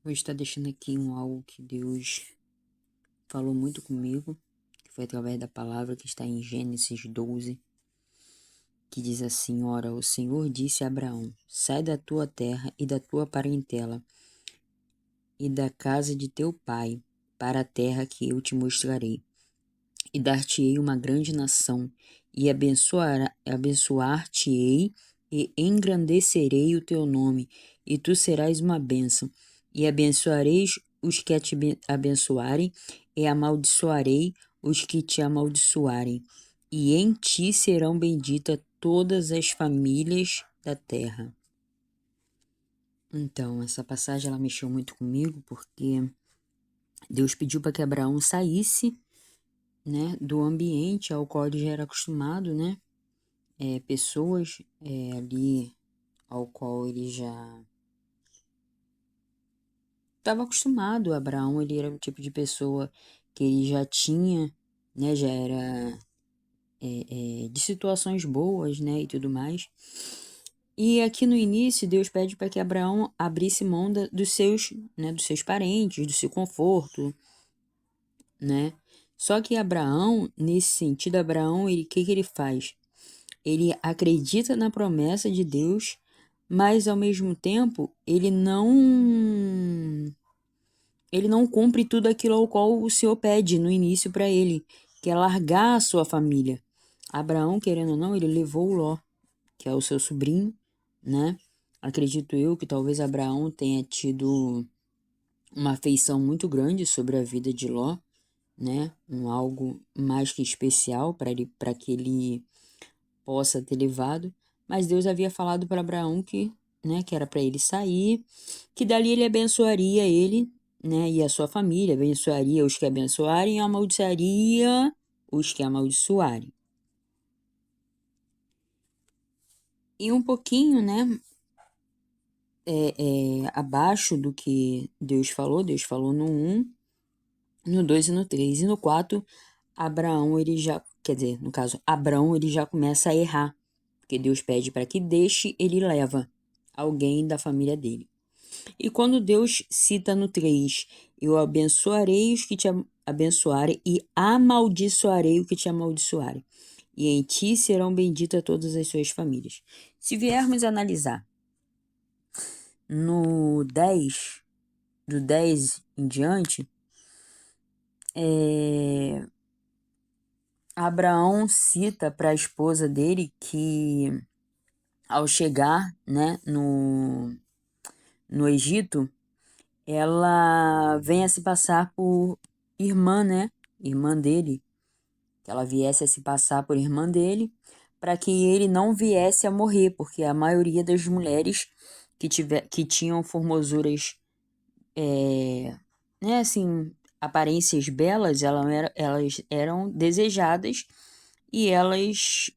Vou estar deixando aqui algo que Deus falou muito comigo, que foi através da palavra que está em Gênesis 12, que diz assim: Ora, o Senhor disse a Abraão: Sai da tua terra e da tua parentela e da casa de teu pai, para a terra que eu te mostrarei. E dar-te-ei uma grande nação, e abençoar-te-ei, e engrandecerei o teu nome, e tu serás uma bênção. E abençoareis os que te abençoarem, e amaldiçoarei os que te amaldiçoarem. E em ti serão benditas todas as famílias da terra. Então, essa passagem ela mexeu muito comigo, porque Deus pediu para que Abraão saísse, né, do ambiente ao qual ele já era acostumado, né, pessoas ali ao qual ele já estava acostumado. Abraão, ele era um tipo de pessoa que ele já tinha, né, já era de situações boas, né, e tudo mais. E aqui no início, Deus pede para que Abraão abrisse mão dos seus parentes, do seu conforto, né. Só que Abraão, nesse sentido, Abraão, o que ele faz? Ele acredita na promessa de Deus, mas ao mesmo tempo ele não cumpre tudo aquilo ao qual o Senhor pede no início para ele, que é largar a sua família. Abraão, querendo ou não, ele levou Ló, que é o seu sobrinho, né? Acredito eu que talvez Abraão tenha tido uma afeição muito grande sobre a vida de Ló, né? Algo mais que especial para que ele possa ter levado, mas Deus havia falado para Abraão que, né, que era para ele sair, que dali ele abençoaria ele, né, e a sua família, abençoaria os que abençoarem e amaldiçoaria os que amaldiçoarem. E um pouquinho, né, abaixo do que Deus falou no 1, no 2 e no 3. E no 4, Abraão, ele já, quer dizer, no caso, Abrão, ele já começa a errar, porque Deus pede para que deixe, ele leva alguém da família dele. E quando Deus cita no 3, eu abençoarei os que te abençoarem e amaldiçoarei o que te amaldiçoarem. E em ti serão benditas todas as suas famílias. Se viermos analisar no 10, do 10 em diante, Abraão cita para a esposa dele que ao chegar, né, no Egito, ela vem a se passar por irmã, né? Irmã dele. Que ela viesse a se passar por irmã dele, para que ele não viesse a morrer, porque a maioria das mulheres que tinham formosuras, né, assim, aparências belas, elas eram desejadas e elas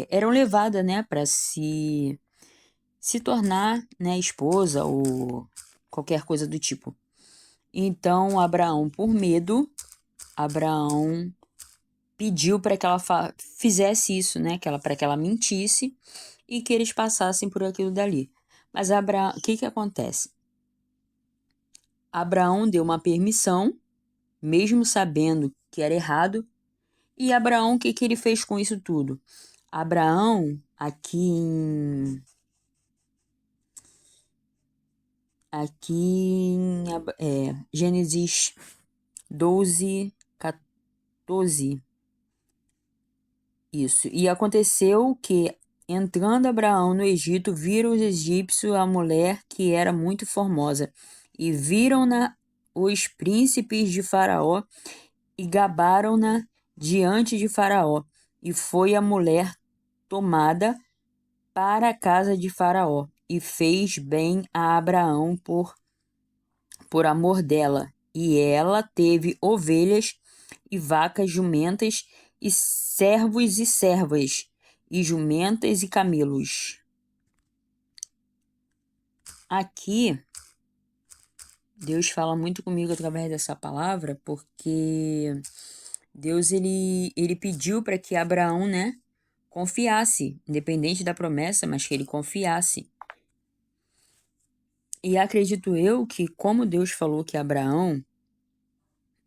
eram levadas, né, para se tornar, né, esposa ou qualquer coisa do tipo. Então, Abraão, por medo, Abraão pediu para que ela fizesse isso, né, para que ela mentisse e que eles passassem por aquilo dali. Mas o que acontece? Abraão deu uma permissão, mesmo sabendo que era errado, e Abraão, o que ele fez com isso tudo? Abraão, aqui em Gênesis 12, 14, isso. E aconteceu que, entrando Abraão no Egito, viram os egípcios a mulher que era muito formosa, e viram-na os príncipes de Faraó, e gabaram-na diante de Faraó. E foi a mulher tomada para a casa de Faraó, e fez bem a Abraão por amor dela. E ela teve ovelhas e vacas, jumentas, e servos e servas, e jumentas e camelos. Aqui, Deus fala muito comigo através dessa palavra, porque Deus ele pediu para que Abraão, né, confiasse, independente da promessa, mas que ele confiasse. E acredito eu que, como Deus falou que Abraão,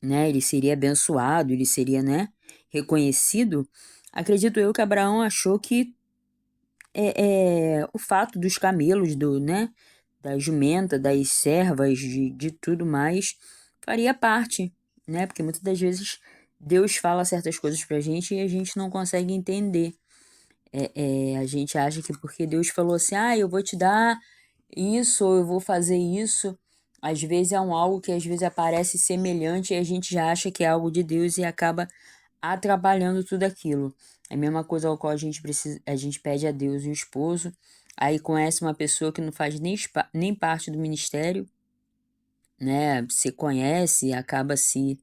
né, ele seria abençoado, ele seria, né, reconhecido, acredito eu que Abraão achou que o fato dos camelos, né, da jumenta, das servas, de tudo mais, faria parte, né? Porque muitas das vezes Deus fala certas coisas pra gente e a gente não consegue entender. A gente acha que porque Deus falou assim, eu vou te dar isso, ou eu vou fazer isso, às vezes é algo que às vezes aparece semelhante e a gente já acha que é algo de Deus e acaba atrapalhando tudo aquilo. É a mesma coisa ao qual a gente pede a Deus um esposo, aí conhece uma pessoa que não faz nem parte do ministério, né? Se conhece, acaba se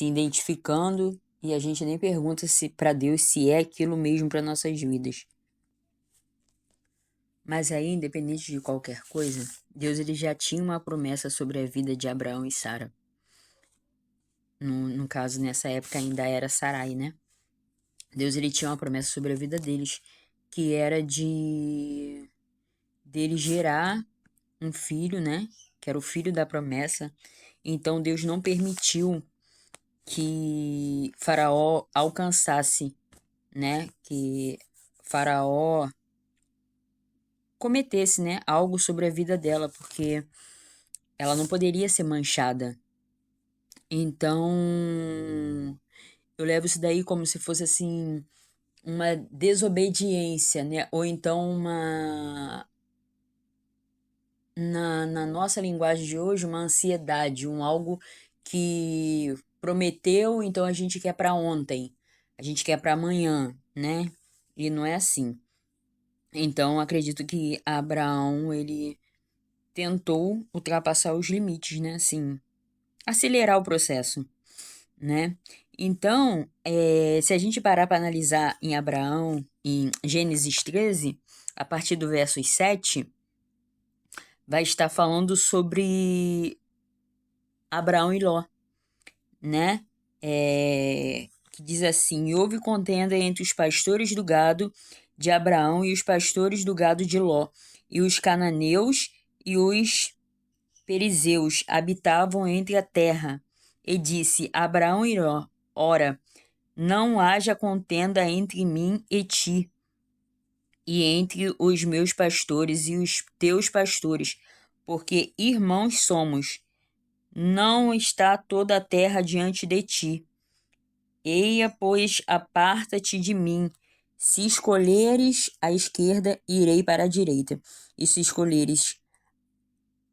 identificando e a gente nem pergunta se para Deus se é aquilo mesmo para nossas vidas. Mas aí, independente de qualquer coisa, Deus ele já tinha uma promessa sobre a vida de Abraão e Sara. No caso, nessa época ainda era Sarai, né? Deus ele tinha uma promessa sobre a vida deles, que era de dele gerar um filho, né? Que era o filho da promessa. Então Deus não permitiu que Faraó alcançasse, né? Que Faraó cometesse, né, algo sobre a vida dela, porque ela não poderia ser manchada. Então, eu levo isso daí como se fosse assim uma desobediência, né? Ou então na nossa linguagem de hoje, uma ansiedade, um algo que prometeu, então a gente quer para ontem, a gente quer para amanhã, né? E não é assim. Então, acredito que Abraão, ele tentou ultrapassar os limites, né? Assim, acelerar o processo, né? Então, se a gente parar para analisar em Abraão, em Gênesis 13, a partir do verso 7, vai estar falando sobre Abraão e Ló, né? Que diz assim: e houve contenda entre os pastores do gado de Abraão e os pastores do gado de Ló, e os cananeus e os perizeus habitavam entre a terra. E disse Abraão e Ló: ora, não haja contenda entre mim e ti, e entre os meus pastores e os teus pastores, porque irmãos somos. Não está toda a terra diante de ti. Eia, pois, aparta-te de mim. Se escolheres a esquerda, irei para a direita. E se escolheres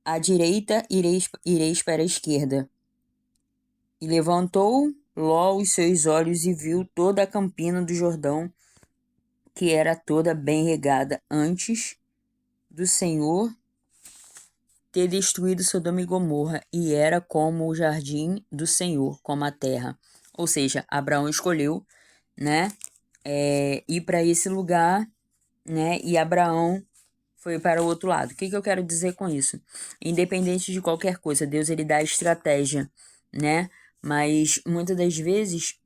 a direita, ireis para a esquerda. E levantou Ló os seus olhos e viu toda a campina do Jordão, que era toda bem regada antes do Senhor ter destruído Sodoma e Gomorra, e era como o jardim do Senhor, como a terra. Ou seja, Abraão escolheu, né, ir para esse lugar, né, e Abraão foi para o outro lado. O que eu quero dizer com isso? Independente de qualquer coisa, Deus ele dá estratégia, né, mas muitas das vezes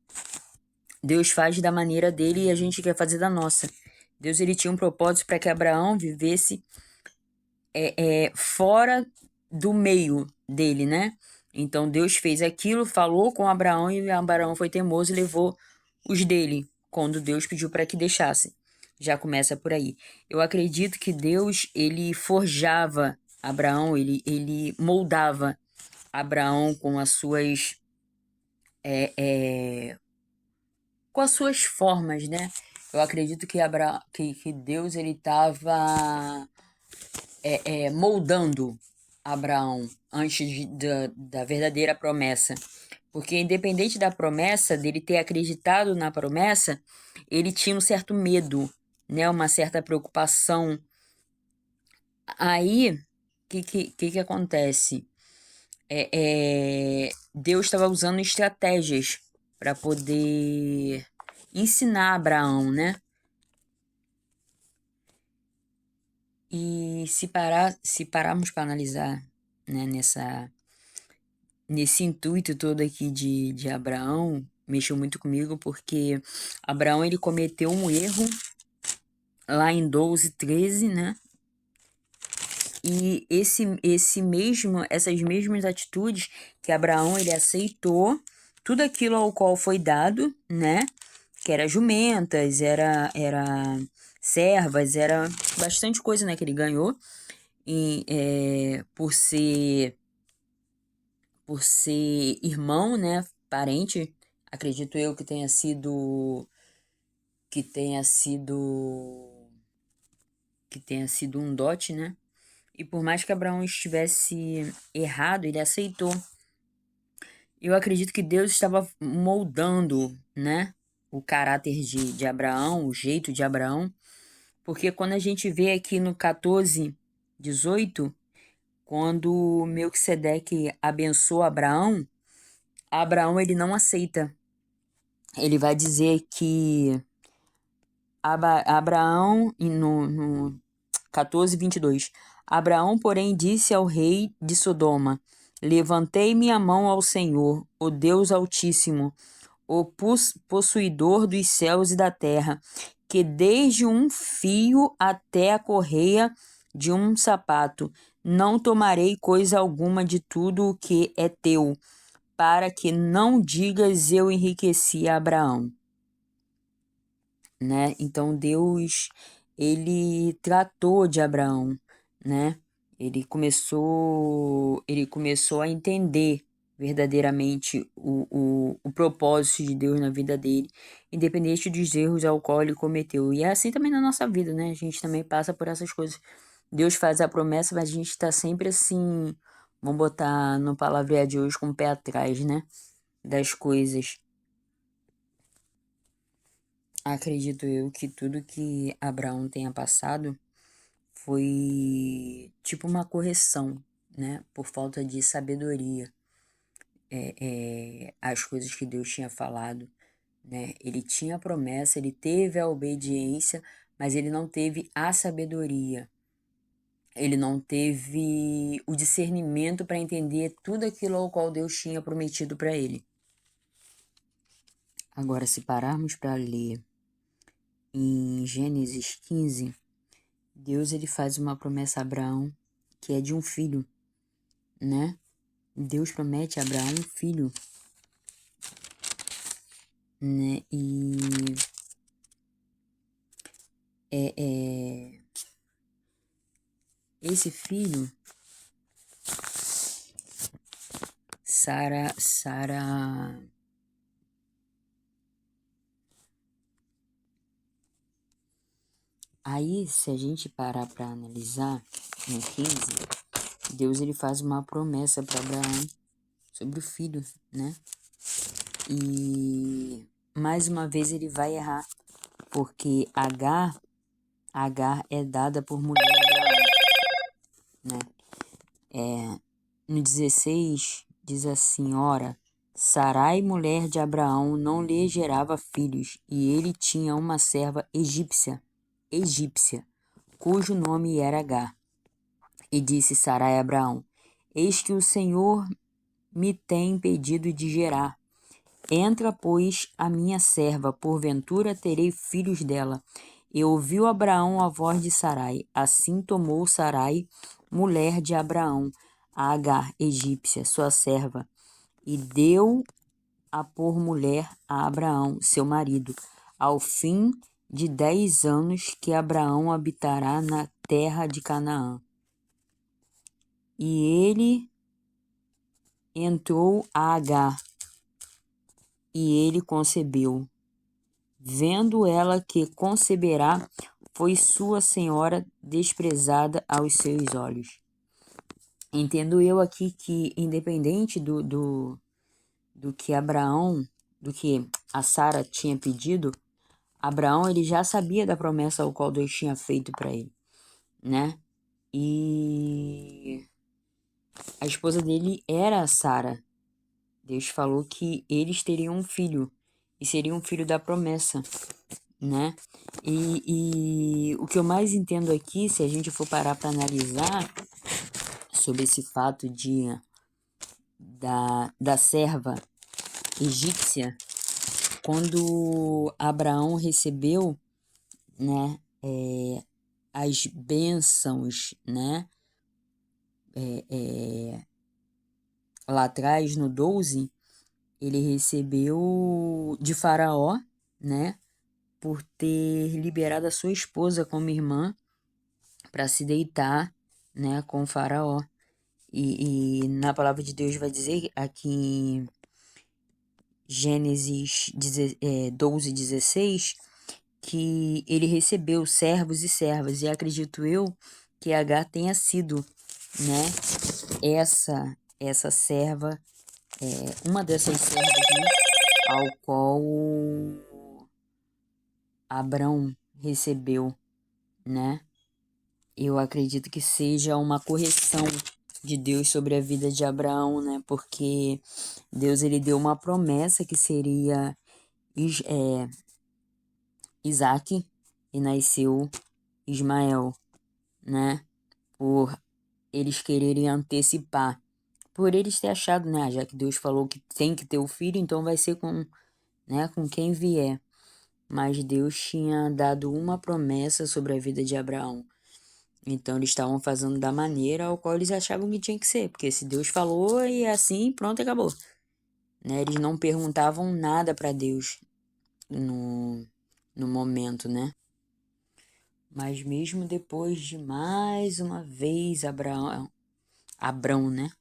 Deus faz da maneira dele e a gente quer fazer da nossa. Deus ele tinha um propósito para que Abraão vivesse fora do meio dele, né? Então Deus fez aquilo, falou com Abraão e Abraão foi teimoso e levou os dele, quando Deus pediu para que deixasse. Já começa por aí. Eu acredito que Deus, ele forjava Abraão, ele moldava Abraão é, é, com as suas formas, né? Eu acredito que Deus, ele estava moldando Abraão antes da verdadeira promessa. Porque, independente da promessa, dele ter acreditado na promessa, ele tinha um certo medo, né? Uma certa preocupação. Aí, o que acontece? Deus estava usando estratégias para poder ensinar Abraão, né? E se pararmos para analisar, né, nesse intuito todo aqui de Abraão, mexeu muito comigo porque Abraão ele cometeu um erro lá em 12, 13, né? E essas mesmas atitudes que Abraão ele aceitou tudo aquilo ao qual foi dado, né? Que era jumentas, era servas, era bastante coisa, né, que ele ganhou por ser irmão, né, parente, acredito eu que tenha sido que tenha sido um dote, né? E por mais que Abraão estivesse errado, ele aceitou. Eu acredito que Deus estava moldando, né, o caráter de Abraão, o jeito de Abraão, porque quando a gente vê aqui no 14:18, quando Melquisedeque abençoa Abraão, Abraão ele não aceita. Ele vai dizer que Abraão, no 14:22, Abraão, porém, disse ao rei de Sodoma: Levantei minha mão ao Senhor, o Deus Altíssimo, o possuidor dos céus e da terra, que desde um fio até a correia de um sapato, não tomarei coisa alguma de tudo o que é teu, para que não digas eu enriqueci a Abraão, né? Então Deus, ele tratou de Abraão, né? Ele começou a entender verdadeiramente o propósito de Deus na vida dele, independente dos erros ao qual ele cometeu. E é assim também na nossa vida, né? A gente também passa por essas coisas. Deus faz a promessa, mas a gente tá sempre assim, vamos botar no palavreado de hoje com o pé atrás, né? Das coisas. Acredito eu que tudo que Abraão tenha passado foi tipo uma correção, né? Por falta de sabedoria. As coisas que Deus tinha falado, né? Ele tinha a promessa, ele teve a obediência, mas ele não teve a sabedoria. Ele não teve o discernimento para entender tudo aquilo ao qual Deus tinha prometido para ele. Agora, se pararmos para ler em Gênesis 15, Deus ele faz uma promessa a Abraão que é de um filho, né? Deus promete a Abraão um filho, né? E esse filho, Sara. Aí, se a gente parar para analisar no 15, Deus ele faz uma promessa para Abraão sobre o filho, né? E mais uma vez ele vai errar, porque Agar é dada por mulher a Abraão, né? No 16 diz assim: Ora, Sarai, mulher de Abraão, não lhe gerava filhos, e ele tinha uma serva egípcia, cujo nome era Agar. E disse Sarai a Abraão: Eis que o Senhor me tem impedido de gerar. Entra, pois, a minha serva, porventura terei filhos dela. E ouviu Abraão a voz de Sarai. Assim tomou Sarai, mulher de Abraão, a Agar, egípcia, sua serva, e deu-a por mulher a Abraão, seu marido, ao fim de 10 anos que Abraão habitará na terra de Canaã. E ele entrou a Agar, e ele concebeu. Vendo ela que conceberá, foi sua senhora desprezada aos seus olhos. Entendo eu aqui que, independente do que Abraão, do que a Sara tinha pedido, Abraão ele já sabia da promessa ao qual Deus tinha feito para ele, né? E a esposa dele era a Sara. Deus falou que eles teriam um filho, e seria um filho da promessa, né? E o que eu mais entendo aqui, se a gente for parar para analisar sobre esse fato da serva egípcia, quando Abraão recebeu, né, as bênçãos, né, lá atrás, no 12, ele recebeu de Faraó, né, por ter liberado a sua esposa como irmã para se deitar, né, com Faraó. E na palavra de Deus vai dizer aqui em Gênesis 12:16 que ele recebeu servos e servas, e acredito eu que H tenha sido, né, essa serva, uma dessas servas, né, ao qual Abrão recebeu, né? Eu acredito que seja uma correção de Deus sobre a vida de Abraão, né? Porque Deus ele deu uma promessa que seria Isaac e nasceu Ismael, né? Por eles quererem antecipar, por eles ter achado, né? Já que Deus falou que tem que ter o filho, então vai ser com, né? Com quem vier. Mas Deus tinha dado uma promessa sobre a vida de Abraão. Então eles estavam fazendo da maneira ao qual eles achavam que tinha que ser, porque se Deus falou e é assim, pronto, acabou. Né? Eles não perguntavam nada para Deus no momento, né? Mas mesmo depois de mais uma vez Abrão, né?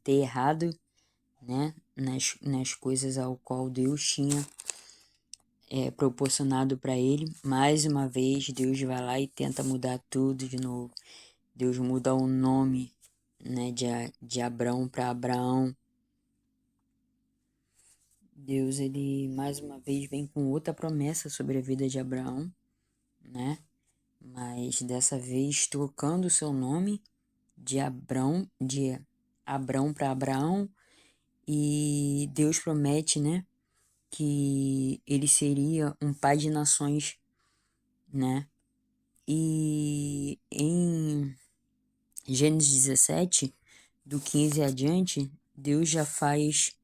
Ter errado, né? Nas coisas ao qual Deus tinha proporcionado para ele, mais uma vez Deus vai lá e tenta mudar tudo de novo. Deus muda o nome, né, de Abrão para Abraão. Deus, ele mais uma vez vem com outra promessa sobre a vida de Abraão, né? Mas dessa vez trocando o seu nome de Abrão para Abraão, e Deus promete, né, que ele seria um pai de nações, né? E em Gênesis 17, do 15 adiante, Deus já faz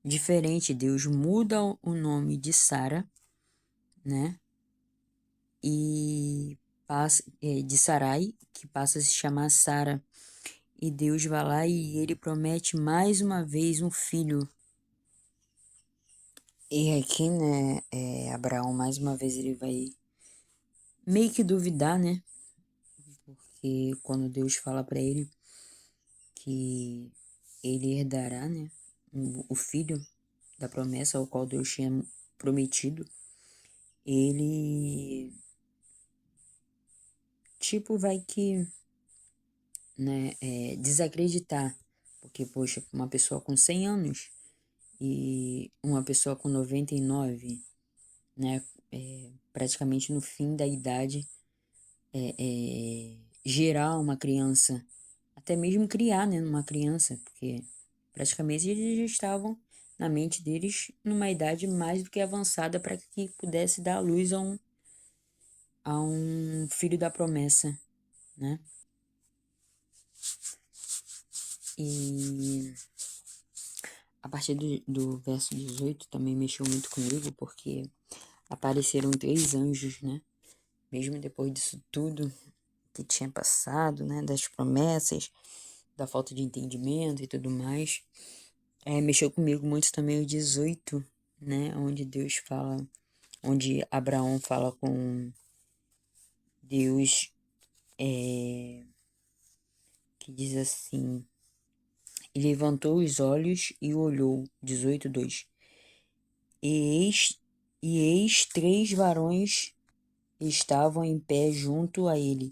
diferente. Deus muda o nome de Sara, né? E passa de Sarai, que passa a se chamar Sara. E Deus vai lá e ele promete mais uma vez um filho. E aqui, né, Abraão, mais uma vez, ele vai meio que duvidar, né? Porque quando Deus fala para ele que ele herdará, né, o filho da promessa ao qual Deus tinha prometido, ele, tipo, vai que, né, desacreditar. Porque, poxa, uma pessoa com 100 anos e uma pessoa com 99, né, praticamente no fim da idade, gerar uma criança, até mesmo criar, né, uma criança, porque praticamente eles já estavam na mente deles numa idade mais do que avançada para que pudesse dar à luz a um filho da promessa, né? E a partir do verso 18 também mexeu muito comigo, porque apareceram 3 anjos, né? Mesmo depois disso tudo que tinha passado, né? Das promessas, da falta de entendimento e tudo mais. Mexeu comigo muito também o 18, né? Onde Deus fala, onde Abraão fala com Deus, que diz assim: e levantou os olhos e olhou, 18:2. E eis 3 varões estavam em pé junto a ele,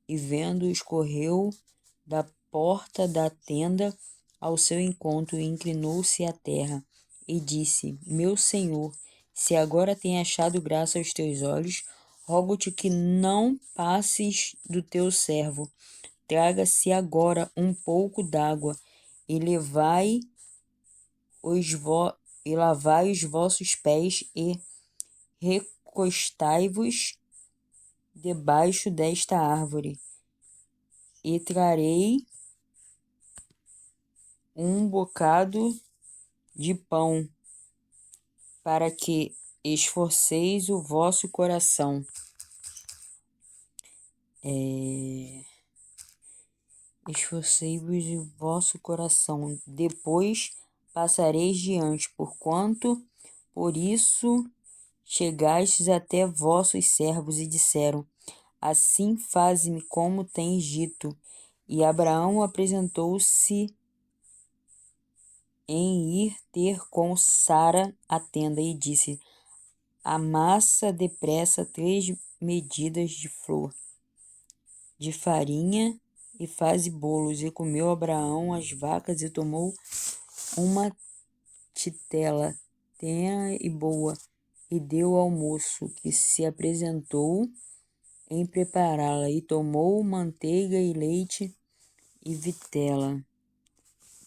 e vendo-os correu da porta da tenda ao seu encontro e inclinou-se à terra e disse: Meu senhor, se agora tem achado graça aos teus olhos, rogo-te que não passes do teu servo. Traga-se agora um pouco d'água e e lavai os vossos pés e recostai-vos debaixo desta árvore, e trarei um bocado de pão, para que esforceis o vosso coração. esforcei-vos o vosso coração, depois passareis diante, porquanto por isso chegastes até vossos servos e disseram: assim faze-me como tens dito. E Abraão apresentou-se em ir ter com Sara à tenda e disse: amassa depressa 3 medidas de flor de farinha e faze bolos. E comeu Abraão as vacas e tomou uma titela tenra e boa, e deu ao moço que se apresentou em prepará-la, e tomou manteiga e leite e vitela.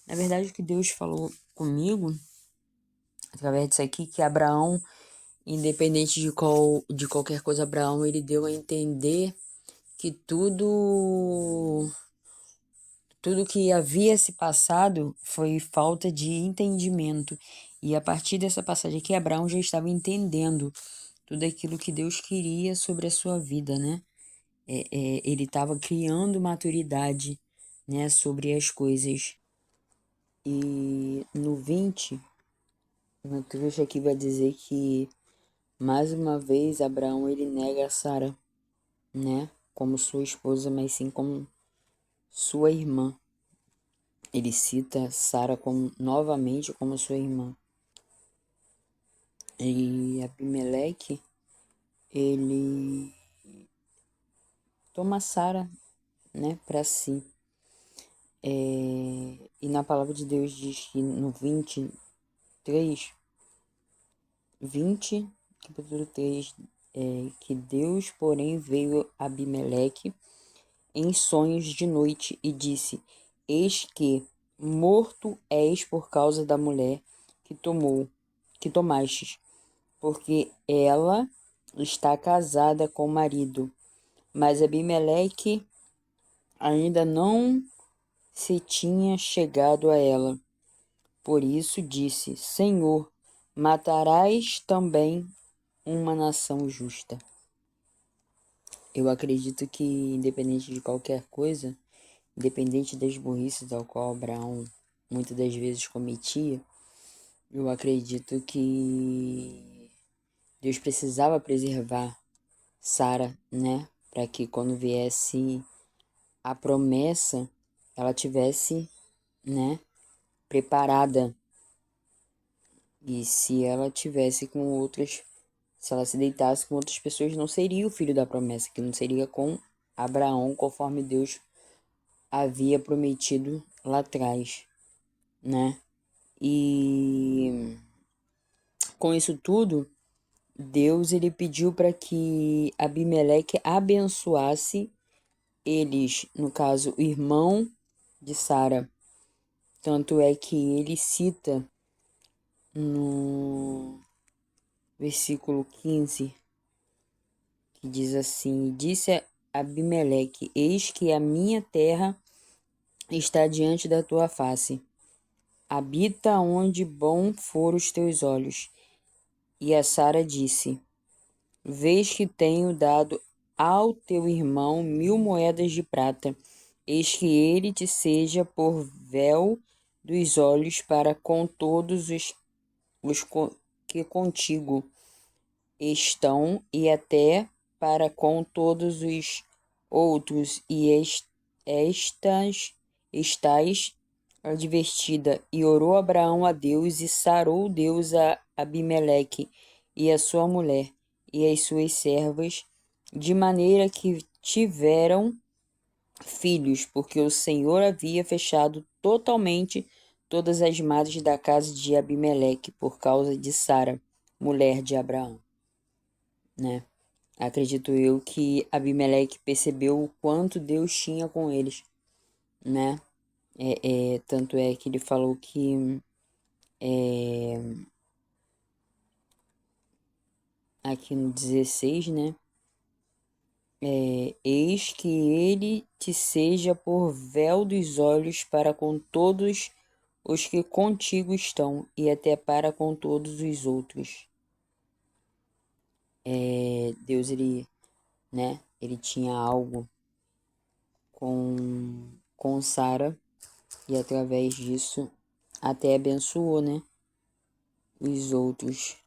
Na verdade, o que Deus falou comigo, através disso aqui, que Abraão, independente de qualquer coisa, Abraão, ele deu a entender que tudo que havia se passado foi falta de entendimento. E a partir dessa passagem aqui, Abraão já estava entendendo tudo aquilo que Deus queria sobre a sua vida, né? Ele estava criando maturidade, né, sobre as coisas. E no 20, no trecho aqui vai dizer que, mais uma vez, Abraão ele nega a Sara, né, como sua esposa, mas sim como sua irmã. Ele cita Sara novamente como sua irmã. E Abimeleque, ele toma Sara, né, para si. E na palavra de Deus diz que no 20, capítulo 3, que Deus, porém, veio a Abimeleque em sonhos de noite e disse: eis que morto és por causa da mulher que tomastes, porque ela está casada com o marido. Mas Abimeleque ainda não se tinha chegado a ela. Por isso disse: Senhor, matarás também uma nação justa. Eu acredito que, independente de qualquer coisa, independente das burrices ao qual Abraão muitas das vezes cometia, eu acredito que Deus precisava preservar Sara, né? Para que quando viesse a promessa, ela tivesse, né, preparada. E se ela tivesse com outras, se ela se deitasse com outras pessoas, não seria o filho da promessa, que não seria com Abraão, conforme Deus havia prometido lá atrás, né? E com isso tudo, Deus ele pediu para que Abimeleque abençoasse eles, no caso, o irmão de Sara. Tanto é que ele cita no versículo 15, que diz assim: disse Abimeleque: eis que a minha terra está diante da tua face. Habita onde bom for os teus olhos. E a Sara disse: vês que tenho dado ao teu irmão 1000 moedas de prata. Eis que ele te seja por véu dos olhos para com todos que contigo estão, e até para com todos os outros, e estás advertida. E orou Abraão a Deus, e sarou Deus a Abimeleque e a sua mulher e as suas servas, de maneira que tiveram filhos, porque o Senhor havia fechado totalmente todas as madres da casa de Abimeleque por causa de Sara, mulher de Abraão, né? Acredito eu que Abimeleque percebeu o quanto Deus tinha com eles, né? Tanto é que ele falou que aqui no 16, né? Eis que ele te seja por véu dos olhos para com todos os que contigo estão, e até para com todos os outros. Deus, ele, né? Ele tinha algo com com Sara e através disso até abençoou, né, os outros.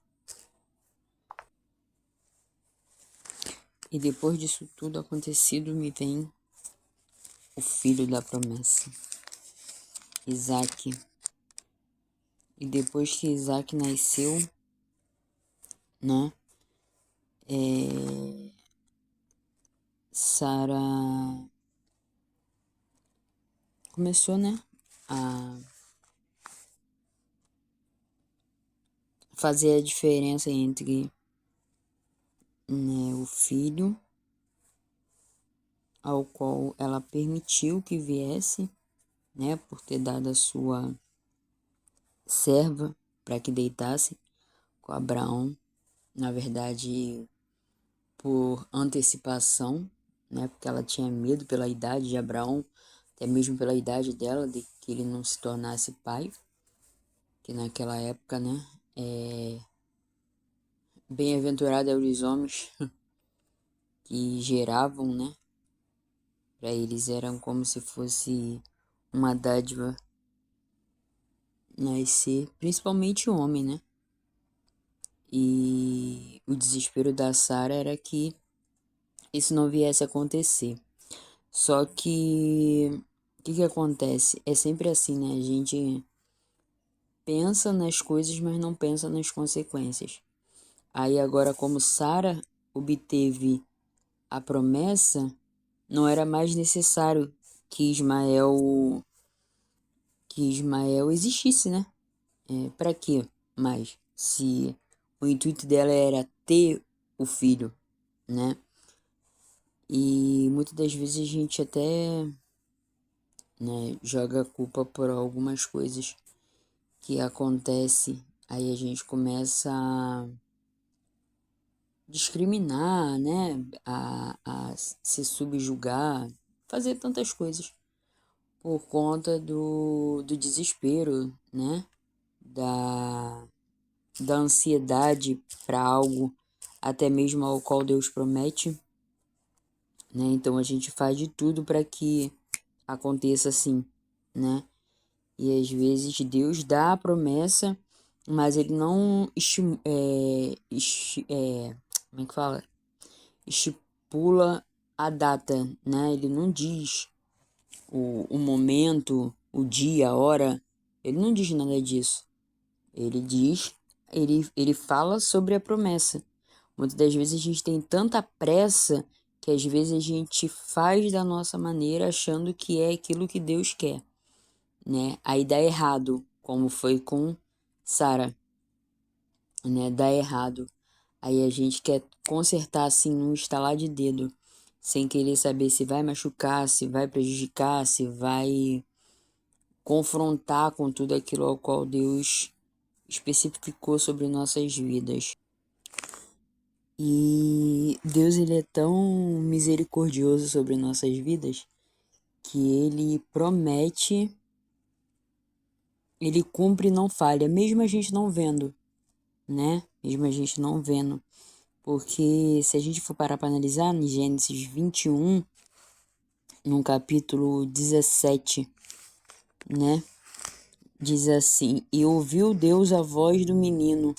E depois disso tudo acontecido, me vem o filho da promessa, Isaque. E depois que Isaque nasceu, né, Sara começou, né, a fazer a diferença entre, né, o filho ao qual ela permitiu que viesse, né, por ter dado a sua serva para que deitasse com Abraão, na verdade, por antecipação, né, porque ela tinha medo pela idade de Abraão, até mesmo pela idade dela, de que ele não se tornasse pai, que naquela época, né, bem-aventurado eram os homens que geravam, né, para eles eram como se fosse uma dádiva nascer, principalmente o homem, né? E o desespero da Sara era que isso não viesse a acontecer. Só que o que acontece? É sempre assim, né? A gente pensa nas coisas, mas não pensa nas consequências. Aí agora, como Sara obteve a promessa, não era mais necessário que Ismael existisse, né? Para quê? Mas se o intuito dela era ter o filho, né? E muitas das vezes a gente até, né, joga a culpa por algumas coisas que acontece, aí a gente começa a discriminar, né, a se subjugar, fazer tantas coisas por conta do desespero, né, da, da ansiedade para algo, até mesmo ao qual Deus promete, né? Então a gente faz de tudo para que aconteça assim, né? E às vezes Deus dá a promessa, mas ele não como é que fala? Estipula a data, né? Ele não diz o momento, o dia, a hora. Ele não diz nada disso. Ele diz, ele fala sobre a promessa. Muitas das vezes a gente tem tanta pressa que às vezes a gente faz da nossa maneira achando que é aquilo que Deus quer, né? Aí dá errado, como foi com Sara, né? Dá errado. Aí a gente quer consertar assim num estalar de dedo, sem querer saber se vai machucar, se vai prejudicar, se vai confrontar com tudo aquilo ao qual Deus especificou sobre nossas vidas. E Deus, ele é tão misericordioso sobre nossas vidas que ele promete, ele cumpre e não falha, mesmo a gente não vendo, né? Mesmo a gente não vendo. Porque se a gente for parar para analisar, em Gênesis 21, no capítulo 17, né? Diz assim: E ouviu Deus a voz do menino,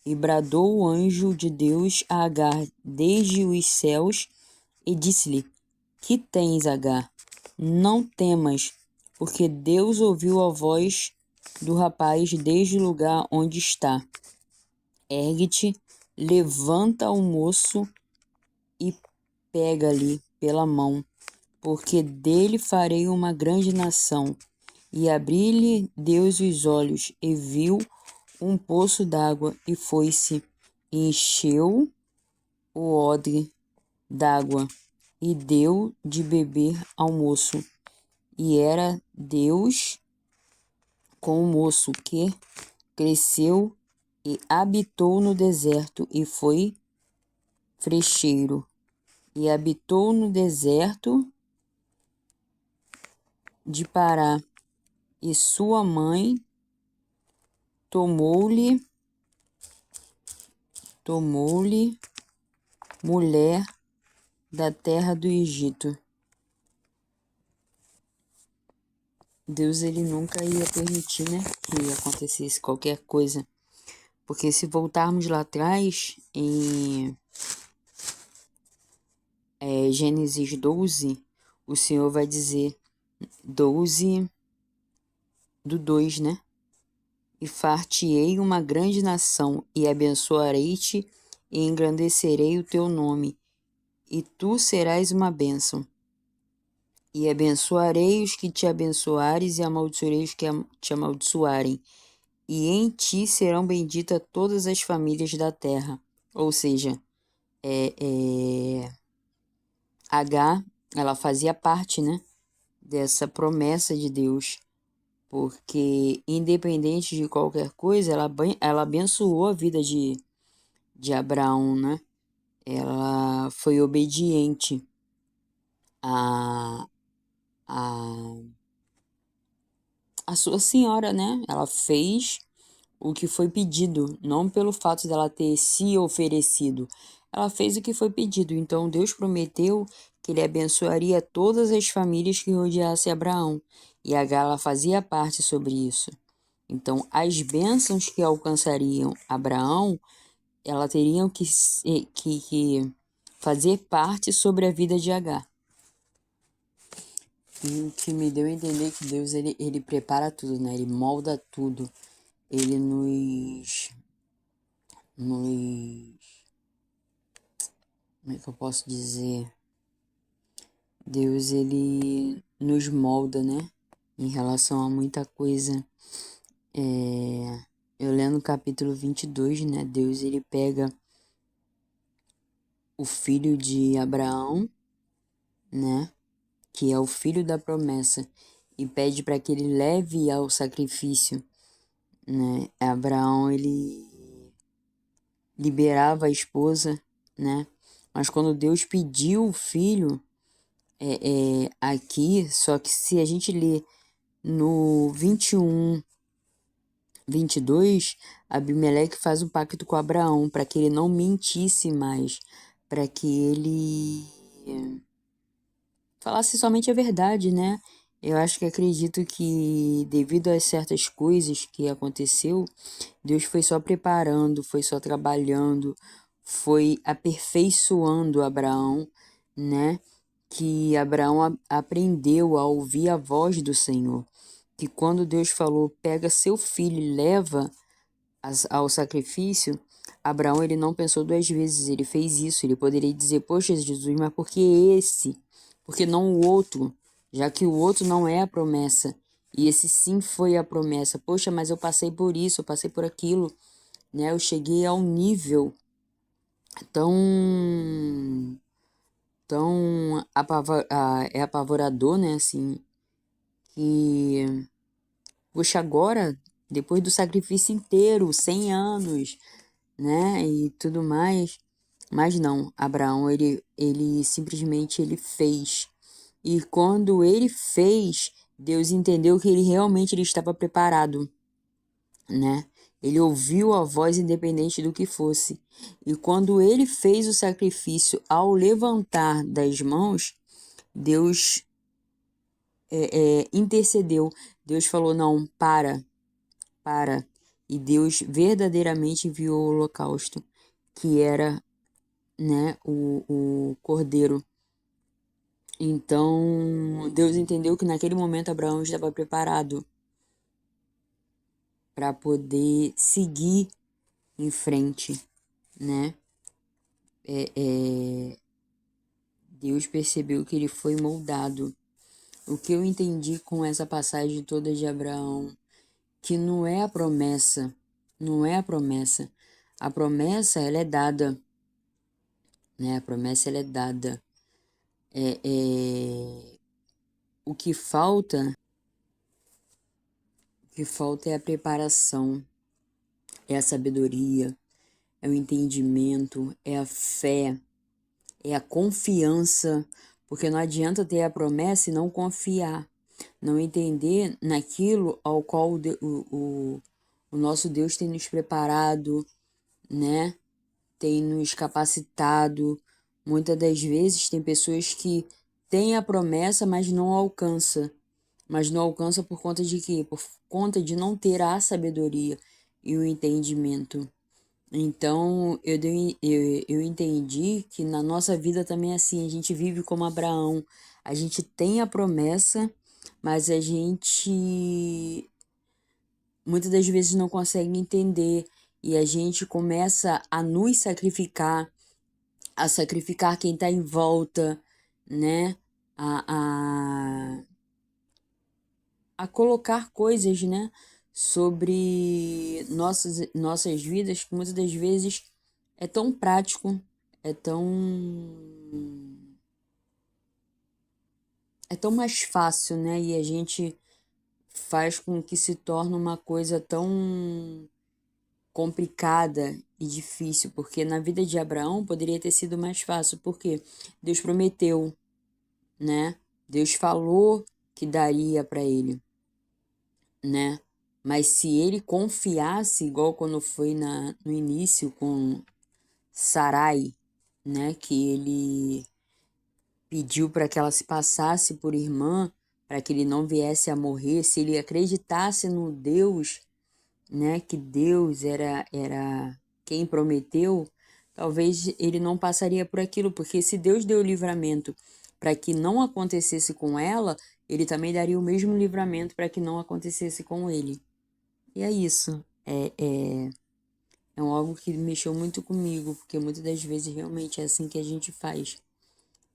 e bradou o anjo de Deus a Agar desde os céus, e disse-lhe: Que tens, Agar? Não temas, porque Deus ouviu a voz do rapaz desde o lugar onde está. Ergue-te, levanta o moço e pega-lhe pela mão, porque dele farei uma grande nação. E abri-lhe Deus os olhos, e viu um poço d'água, e foi-se, e encheu o odre d'água, e deu de beber ao moço. E era Deus com o moço, que cresceu e habitou no deserto, e foi frecheiro, e habitou no deserto de Pará. E sua mãe tomou-lhe mulher da terra do Egito. Deus ele nunca ia permitir, né, que acontecesse qualquer coisa. Porque se voltarmos lá atrás, em Gênesis 12, o Senhor vai dizer, 12 do 2, né? E far-te-ei uma grande nação, e abençoarei-te, e engrandecerei o teu nome, e tu serás uma bênção. E abençoarei os que te abençoares, e amaldiçoarei os que te amaldiçoarem. E em ti serão benditas todas as famílias da terra. Ou seja, H, ela fazia parte, né, dessa promessa de Deus, porque independente de qualquer coisa, ela abençoou a vida de Abraão, né? Ela foi obediente a, a, a sua senhora, né? Ela fez o que foi pedido, não pelo fato dela ter se oferecido. Ela fez o que foi pedido. Então Deus prometeu que ele abençoaria todas as famílias que rodeassem Abraão. E Agar ela fazia parte sobre isso. Então as bênçãos que alcançariam Abraão, ela teriam que fazer parte sobre a vida de Agar. E o que me deu a entender que Deus ele prepara tudo, né? Ele molda tudo. Ele nos, como é que eu posso dizer? Deus, ele nos molda, né? Em relação a muita coisa. Eu lendo o capítulo 22, né? Deus, ele pega o filho de Abraão, né? Que é o filho da promessa, e pede para que ele leve ao sacrifício, né? Abraão, ele liberava a esposa, né? Mas quando Deus pediu o filho, aqui, só que se a gente ler no 22, Abimeleque faz um pacto com Abraão para que ele não mentisse mais, para que ele falasse somente a verdade, né? Eu acho que acredito que devido a certas coisas que aconteceu, Deus foi só preparando, foi só trabalhando, foi aperfeiçoando Abraão, né? Que Abraão aprendeu a ouvir a voz do Senhor. Que quando Deus falou, pega seu filho e leva ao sacrifício, Abraão ele não pensou duas vezes, ele fez isso. Ele poderia dizer, poxa Jesus, mas por que esse? Por que não o outro? Já que o outro não é a promessa. E esse sim foi a promessa. Poxa, mas eu passei por isso, eu passei por aquilo, né? Eu cheguei a um nível tão é apavorador, né? Assim, que, poxa, agora, depois do sacrifício inteiro, 100 anos, né? E tudo mais. Mas não, Abraão, ele simplesmente ele fez. E quando ele fez, Deus entendeu que ele realmente ele estava preparado, né? Ele ouviu a voz independente do que fosse. E quando ele fez o sacrifício ao levantar das mãos, Deus intercedeu. Deus falou: não, para. E Deus verdadeiramente enviou o holocausto, que era, né, o cordeiro. Então, Deus entendeu que naquele momento Abraão estava preparado para poder seguir em frente, né? Deus percebeu que ele foi moldado. O que eu entendi com essa passagem toda de Abraão, que não é a promessa, não é a promessa. A promessa, ela é dada, né? A promessa, ela é dada. O que falta, é a preparação, é a sabedoria, é o entendimento, é a fé, é a confiança, porque não adianta ter a promessa e não confiar, não entender naquilo ao qual o nosso Deus tem nos preparado, né? Tem nos capacitado. Muitas das vezes tem pessoas que têm a promessa, mas não alcançam. mas não alcança por conta de quê? Por conta de não ter a sabedoria e o entendimento. Então, eu entendi que na nossa vida também é assim, a gente vive como Abraão, a gente tem a promessa, mas a gente muitas das vezes não consegue entender e a gente começa a nos sacrificar, a sacrificar quem está em volta, né? A, a colocar coisas, né? Sobre nossas vidas que muitas das vezes é tão prático, é tão, é tão mais fácil, né? E a gente faz com que se torne uma coisa tão complicada e difícil, porque na vida de Abraão poderia ter sido mais fácil, porque Deus prometeu, né? Deus falou que daria para ele, né? Mas se ele confiasse, igual quando foi no início com Sarai, né? Que ele pediu para que ela se passasse por irmã, para que ele não viesse a morrer, se ele acreditasse no Deus, né, que Deus era quem prometeu, talvez ele não passaria por aquilo, porque se Deus deu o livramento para que não acontecesse com ela, ele também daria o mesmo livramento para que não acontecesse com ele. E é isso. É algo que mexeu muito comigo, porque muitas das vezes realmente é assim que a gente faz.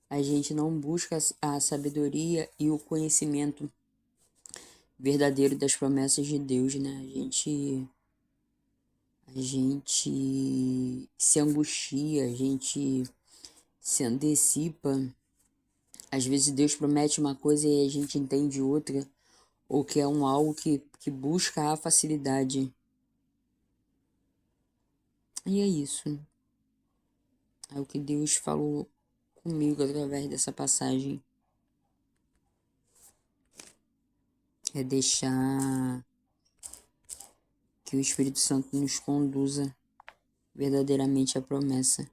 A gente não busca a sabedoria e o conhecimento verdadeiro das promessas de Deus, né? A gente se angustia, a gente se antecipa. Às vezes Deus promete uma coisa e a gente entende outra, ou que é algo que busca a facilidade. E é isso. É o que Deus falou comigo através dessa passagem. É deixar que o Espírito Santo nos conduza verdadeiramente à promessa.